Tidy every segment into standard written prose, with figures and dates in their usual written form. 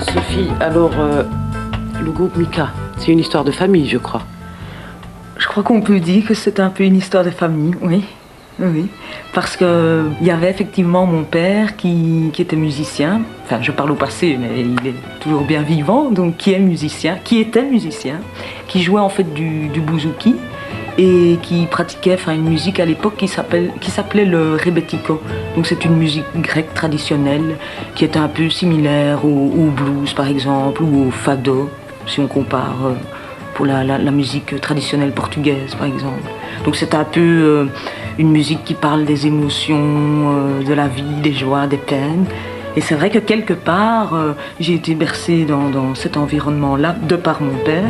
Sophie, alors, le groupe Mika, c'est une histoire de famille, je crois. Je crois qu'on peut dire que c'est un peu une histoire de famille, oui. Oui, parce qu'il y avait effectivement mon père qui était musicien, enfin je parle au passé, mais il est toujours bien vivant, donc qui était musicien, qui jouait en fait du bouzouki et qui pratiquait une musique à l'époque qui s'appelait le rebetiko. Donc c'est une musique grecque traditionnelle qui est un peu similaire au blues par exemple ou au fado, si on compare pour la musique traditionnelle portugaise par exemple. Donc c'est un peu une musique qui parle des émotions, de la vie, des joies, des peines. Et c'est vrai que quelque part, j'ai été bercée dans cet environnement-là, de par mon père.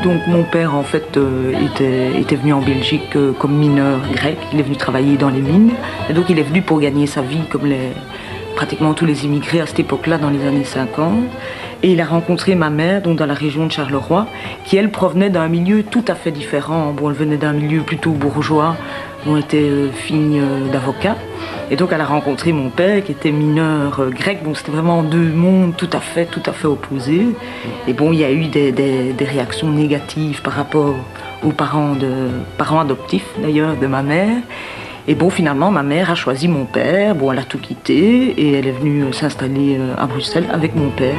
Donc mon père en fait était venu en Belgique comme mineur grec, il est venu travailler dans les mines. Et donc il est venu pour gagner sa vie comme pratiquement tous les immigrés à cette époque-là, dans les années 50. Et il a rencontré ma mère, donc dans la région de Charleroi, qui elle provenait d'un milieu tout à fait différent. Bon, elle venait d'un milieu plutôt bourgeois, où elle était fille d'avocat. Et donc elle a rencontré mon père, qui était mineur grec. Bon, c'était vraiment deux mondes tout à fait opposés. Et bon, il y a eu des réactions négatives par rapport aux parents adoptifs, d'ailleurs, de ma mère. Et bon, finalement, ma mère a choisi mon père. Bon, elle a tout quitté et elle est venue s'installer à Bruxelles avec mon père.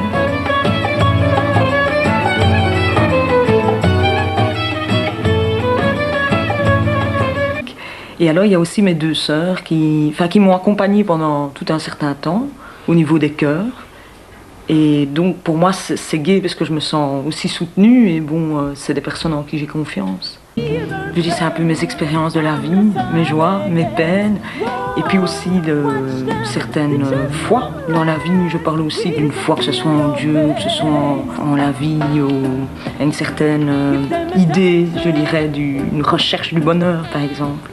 Et alors, il y a aussi mes deux sœurs qui m'ont accompagnée pendant tout un certain temps au niveau des chœurs. Et donc, pour moi, c'est gai parce que je me sens aussi soutenue. Et bon, c'est des personnes en qui j'ai confiance. Je dis, c'est un peu mes expériences de la vie, mes joies, mes peines, et puis aussi de certaines foi dans la vie. Je parle aussi d'une foi, que ce soit en Dieu, que ce soit en la vie, ou une certaine idée, je dirais, d'une recherche du bonheur, par exemple.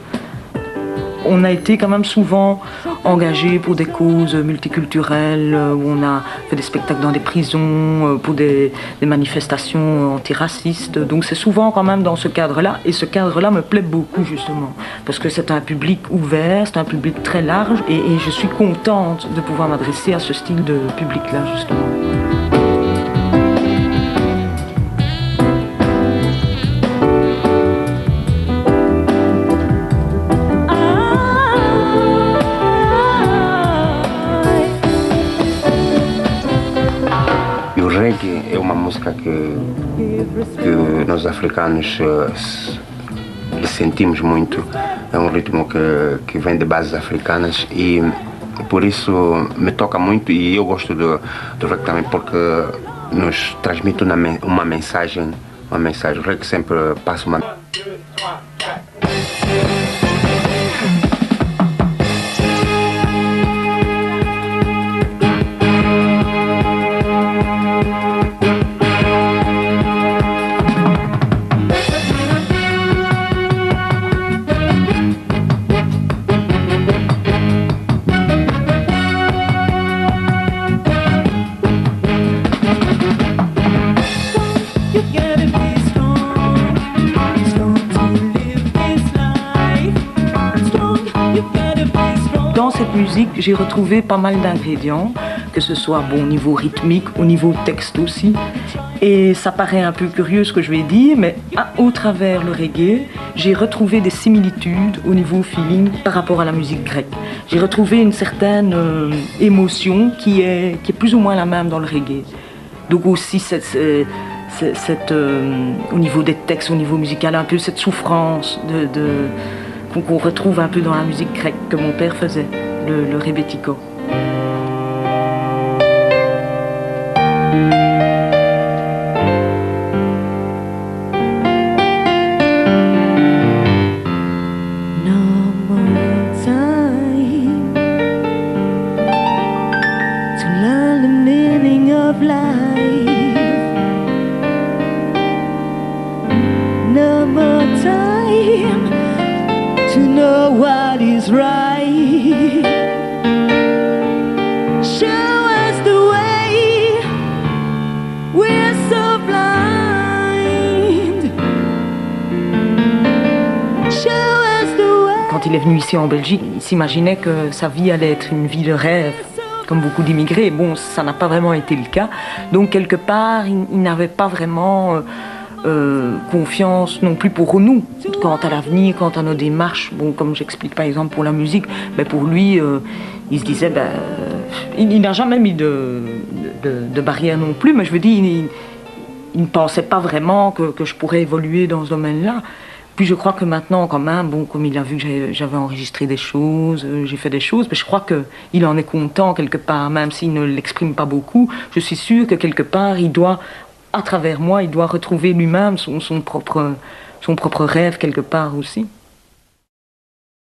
On a été quand même souvent engagés pour des causes multiculturelles, où on a fait des spectacles dans des prisons, pour des manifestations antiracistes. Donc c'est souvent quand même dans ce cadre-là, et ce cadre-là me plaît beaucoup justement, parce que c'est un public ouvert, c'est un public très large, et je suis contente de pouvoir m'adresser à ce style de public-là justement. O reggae é uma música que nós africanos sentimos muito. É um ritmo que vem de bases africanas e por isso me toca muito, e eu gosto do reggae também porque nos transmite uma mensagem. O reggae sempre passa uma... Dans cette musique, j'ai retrouvé pas mal d'ingrédients, que ce soit au niveau rythmique, au niveau texte aussi. Et ça paraît un peu curieux ce que je vais dire, mais au travers le reggae, j'ai retrouvé des similitudes au niveau feeling par rapport à la musique grecque. J'ai retrouvé une certaine émotion qui est plus ou moins la même dans le reggae. Donc aussi au niveau des textes, au niveau musical, un peu cette souffrance qu'on retrouve un peu dans la musique grecque que mon père faisait, le rebetiko. No more time to know what is right. Show us the way, we're so blind. il est venu ici en Belgique, il s'imaginait que sa vie allait être une vie de rêve, comme beaucoup d'immigrés. Bon, ça n'a pas vraiment été le cas. Donc, quelque part, il n'avait pas vraiment confiance non plus pour nous, quant à l'avenir, quant à nos démarches. Bon, comme j'explique par exemple pour la musique, ben pour lui, il se disait, il n'a jamais mis de barrière non plus, mais je veux dire, il ne pensait pas vraiment que je pourrais évoluer dans ce domaine-là. Puis je crois que maintenant, quand même, bon, comme il a vu que j'avais enregistré des choses, j'ai fait des choses, mais je crois qu'il en est content quelque part, même s'il ne l'exprime pas beaucoup. Je suis sûre que quelque part, il doit, à travers moi, il doit retrouver lui-même son propre rêve quelque part aussi.